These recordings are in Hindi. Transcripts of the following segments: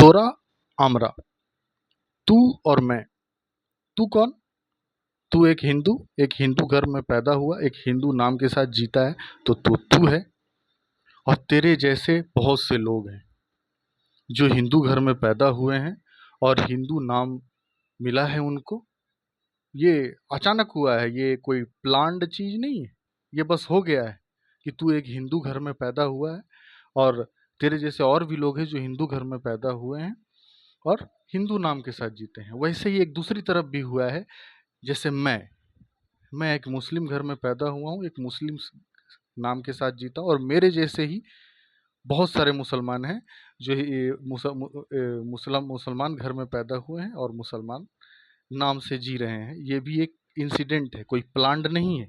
तोरा आमरा। तू और मैं। तू कौन? तू एक हिंदू घर में पैदा हुआ, एक हिंदू नाम के साथ जीता है, तो तू है। और तेरे जैसे बहुत से लोग हैं जो हिंदू घर में पैदा हुए हैं और हिंदू नाम मिला है उनको। ये अचानक हुआ है, ये कोई प्लान्ड चीज नहीं है। ये बस हो गया है कि तू एक हिंदू घर में पैदा हुआ है और तेरे जैसे और भी लोग हैं जो हिंदू घर में पैदा हुए हैं और हिंदू नाम के साथ जीते हैं। वैसे ही एक दूसरी तरफ भी हुआ है। जैसे मैं एक मुस्लिम घर में पैदा हुआ हूँ, एक मुस्लिम नाम के साथ जीता और मेरे जैसे ही बहुत सारे मुसलमान हैं जो ये मुसलमान घर में पैदा हुए हैं और मुसलमान नाम से जी रहे हैं। ये भी एक इंसिडेंट है, कोई प्लान्ड नहीं है।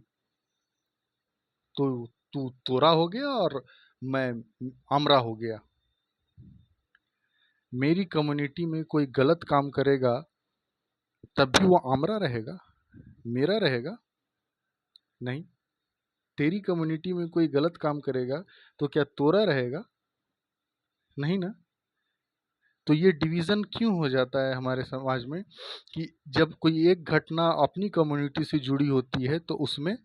तो तू तोरा हो गया और मैं आमरा हो गया। मेरी कम्युनिटी में कोई गलत काम करेगा तब भी वो आमरा रहेगा, मेरा रहेगा नहीं। तेरी कम्युनिटी में कोई गलत काम करेगा तो क्या तोरा रहेगा? नहीं ना। तो ये डिवीज़न क्यों हो जाता है हमारे समाज में कि जब कोई एक घटना अपनी कम्युनिटी से जुड़ी होती है तो उसमें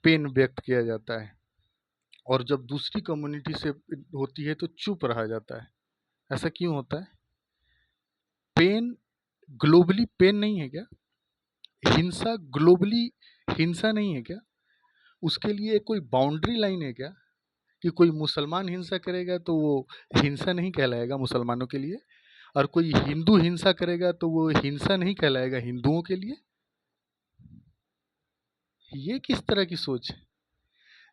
पेन व्यक्त किया जाता है और जब दूसरी कम्युनिटी से होती है तो चुप रहा जाता है। ऐसा क्यों होता है? पेन ग्लोबली पेन नहीं है क्या? हिंसा ग्लोबली हिंसा नहीं है क्या? उसके लिए कोई बाउंड्री लाइन है क्या कि कोई मुसलमान हिंसा करेगा तो वो हिंसा नहीं कहलाएगा मुसलमानों के लिए, और कोई हिंदू हिंसा करेगा तो वो हिंसा नहीं कहलाएगा हिंदुओं के लिए? ये किस तरह की सोच है?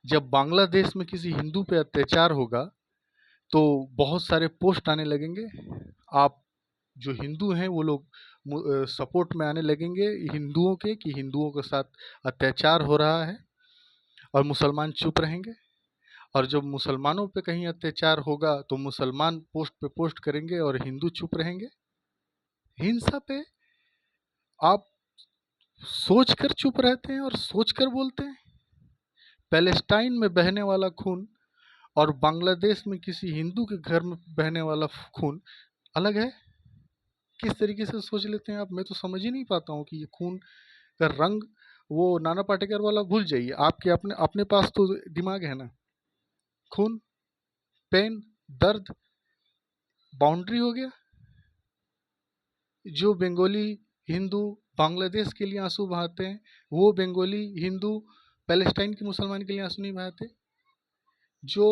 जब बांग्लादेश में किसी हिंदू पे अत्याचार होगा तो बहुत सारे पोस्ट आने लगेंगे। आप जो हिंदू हैं वो लोग सपोर्ट में आने लगेंगे हिंदुओं के कि हिंदुओं के साथ अत्याचार हो रहा है, और मुसलमान चुप रहेंगे। और जब मुसलमानों पे कहीं अत्याचार होगा तो मुसलमान पोस्ट पे पोस्ट करेंगे और हिंदू चुप रहेंगे। हिंसा पे आप सोचकर चुप रहते हैं और सोचकर बोलते हैं। पैलेस्टाइन में बहने वाला खून और बांग्लादेश में किसी हिंदू के घर में बहने वाला खून अलग है। किस तरीके से सोच लेते हैं आप? मैं तो समझ ही नहीं पाता हूँ कि ये खून का रंग, वो नाना पाटेकर वाला भूल जाइए, आपके अपने अपने पास तो दिमाग है ना। खून, पेन, दर्द, बाउंड्री हो गया। जो बंगाली हिंदू बांग्लादेश के लिए आंसू बहाते हैं, वो बंगाली हिंदू पैलेस्टाइन के मुसलमान के लिए आंसू नहीं बहाते। जो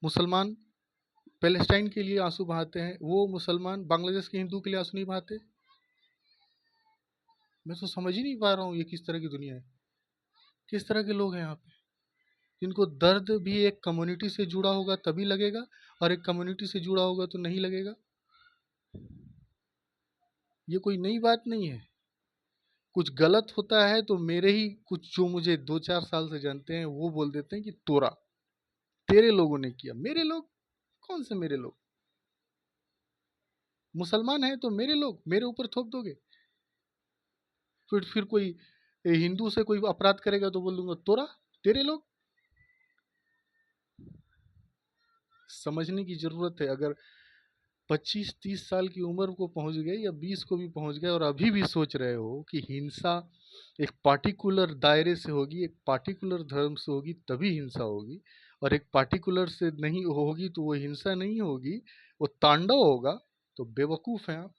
मुसलमान पैलेस्टाइन के लिए आंसू बहाते हैं, वो मुसलमान बांग्लादेश के हिंदू के लिए आंसू नहीं बहाते। मैं तो समझ ही नहीं पा रहा हूँ ये किस तरह की दुनिया है, किस तरह के लोग हैं यहाँ पे, जिनको दर्द भी एक कम्युनिटी से जुड़ा होगा तभी लगेगा और एक कम्युनिटी से जुड़ा होगा तो नहीं लगेगा। ये कोई नई बात नहीं है। कुछ गलत होता है तो मेरे ही कुछ जो मुझे 2-4 साल से जानते हैं वो बोल देते हैं कि तोरा, तेरे लोगों ने किया। मेरे लोग? कौन से मेरे लोग? मुसलमान है तो मेरे लोग मेरे ऊपर थोप दोगे? फिर कोई हिंदू से कोई अपराध करेगा तो बोल दूंगा तोरा, तेरे लोग। समझने की जरूरत है। अगर 25-30 साल की उम्र को पहुंच गए या 20 को भी पहुंच गए और अभी भी सोच रहे हो कि हिंसा एक पार्टिकुलर दायरे से होगी, एक पार्टिकुलर धर्म से होगी तभी हिंसा होगी, और एक पार्टिकुलर से नहीं होगी तो वो हिंसा नहीं होगी, वो तांडव होगा, तो बेवकूफ़ हैं आप।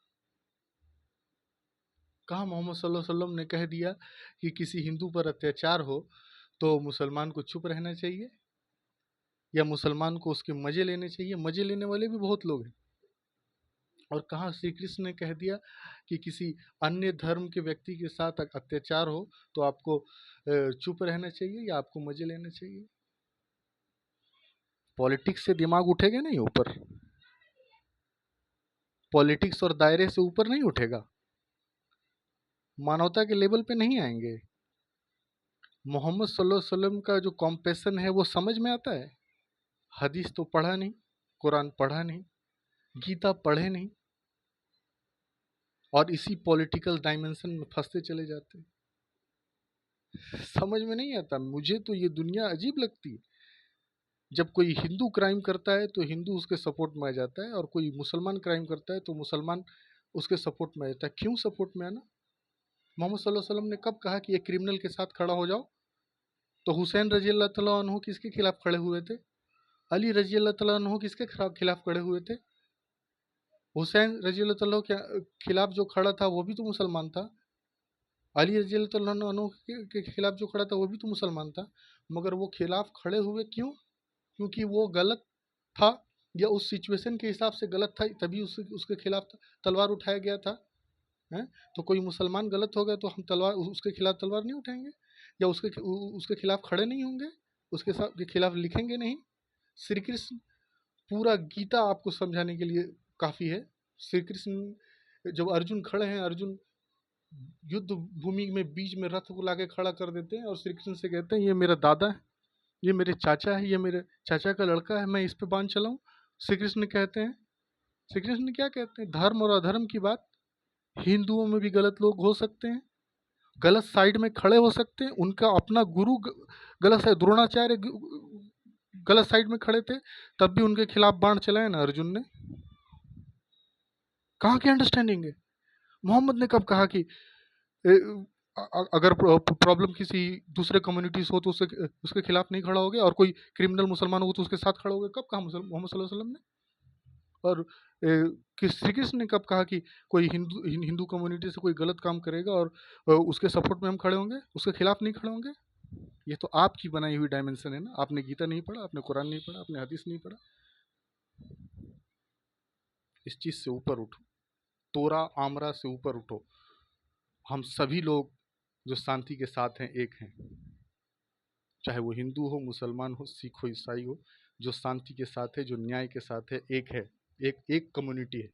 कहाँ मोहम्मद सल्लल्लाहु अलैहि वसल्लम ने कह दिया कि किसी हिंदू पर अत्याचार हो तो मुसलमान को चुप रहना चाहिए या मुसलमान को उसके मज़े लेने चाहिए? मज़े लेने वाले भी बहुत लोग हैं। और कहाँ श्री कृष्ण ने कह दिया कि किसी अन्य धर्म के व्यक्ति के साथ अत्याचार हो तो आपको चुप रहना चाहिए या आपको मज़े लेने चाहिए? पॉलिटिक्स से दिमाग उठेगा नहीं ऊपर, पॉलिटिक्स और दायरे से ऊपर नहीं उठेगा, मानवता के लेवल पे नहीं आएंगे। मोहम्मद सल्लल्लाहु अलैहि वसल्लम का जो कॉम्पैशन है वो समझ में आता है? हदीस तो पढ़ा नहीं, कुरान पढ़ा नहीं, गीता पढ़े नहीं, और इसी पॉलिटिकल डायमेंशन में फंसते चले जाते हैं। समझ में नहीं आता। मुझे तो ये दुनिया अजीब लगती है। जब कोई हिंदू क्राइम करता है तो हिंदू उसके सपोर्ट में आ जाता है, और कोई मुसलमान क्राइम करता है तो मुसलमान उसके सपोर्ट में आ जाता है। क्यों सपोर्ट में आना? मोहम्मद सल्लल्लाहु अलैहि वसल्लम ने कब कहा कि एक क्रिमिनल के साथ खड़ा हो जाओ? तो हुसैन रजी अल्लाह तआला अन्हु किसके खिलाफ खड़े हुए थे? अली रजी अल्लाह तआला अन्हु किसके खिलाफ खड़े हुए थे? हुसैन रजी अल्लाह तआला के खिलाफ जो खड़ा था वो भी तो मुसलमान था। अली रजी अल्लाह तआला अन्हु के खिलाफ जो खड़ा था वो भी तो मुसलमान था। मगर वो खिलाफ खड़े हुए क्यों? क्योंकि वो गलत था, या उस सिचुएशन के हिसाब से गलत था, तभी उसके खिलाफ तलवार उठाया गया था। हैं? तो कोई मुसलमान गलत हो गया तो हम तलवार उसके खिलाफ तलवार नहीं उठाएंगे, या उसके खिलाफ खड़े नहीं होंगे, उसके साथ के खिलाफ लिखेंगे नहीं। श्री कृष्ण पूरा गीता आपको समझाने के लिए काफ़ी है। श्री कृष्ण जब अर्जुन खड़े हैं, अर्जुन युद्ध भूमि में बीच में रथ को लाके खड़ा कर देते हैं, और श्री कृष्ण से कहते हैं ये मेरा दादा है, ये मेरे चाचा है, ये मेरे चाचा का लड़का है, मैं इस पे बांध चलाऊं? श्री कृष्ण कहते हैं, श्री कृष्ण क्या कहते हैं? धर्म और अधर्म की बात, हिंदुओं में भी गलत लोग हो सकते हैं, गलत साइड में खड़े हो सकते हैं। उनका अपना गुरु गलत साइड, द्रोणाचार्य गलत साइड में खड़े थे, तब भी उनके खिलाफ बाण चलाए ना अर्जुन ने। कहाँ की अंडरस्टैंडिंग है? मोहम्मद ने कब कहा कि अगर प्रॉब्लम किसी दूसरे कम्युनिटी से हो तो उसके खिलाफ नहीं खड़ा होगे, और कोई क्रिमिनल मुसलमान हो तो उसके साथ खड़ा होगे? कब कहा मोहम्मद सल्लल्लाहु अलैहि वसल्लम ने? और कि श्री कृष्ण ने कब कहा कि कोई हिंदू कम्युनिटी से कोई गलत काम करेगा और उसके सपोर्ट में हम खड़े होंगे, उसके खिलाफ नहीं खड़े होंगे? ये तो आपकी बनाई हुई डायमेंशन है ना। आपने गीता नहीं पढ़ा, आपने कुरान नहीं पढ़ा, आपने हदीस नहीं पढ़ा। इस चीज़ से ऊपर उठो, तोरा आमरा से ऊपर उठो। हम सभी लोग जो शांति के साथ हैं, एक हैं। चाहे वो हिंदू हो, मुसलमान हो, सिख हो, ईसाई हो, जो शांति के साथ है, जो न्याय के साथ है, एक है। एक कम्युनिटी है।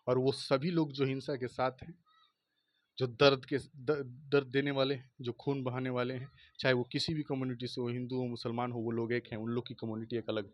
और वो सभी लोग जो हिंसा के साथ हैं, जो दर्द देने वाले हैं, जो खून बहाने वाले हैं, चाहे वो किसी भी कम्युनिटी से हो, हिंदू हो, मुसलमान हो, वो लोग एक हैं। उन लोग की कम्युनिटी एक अलग है।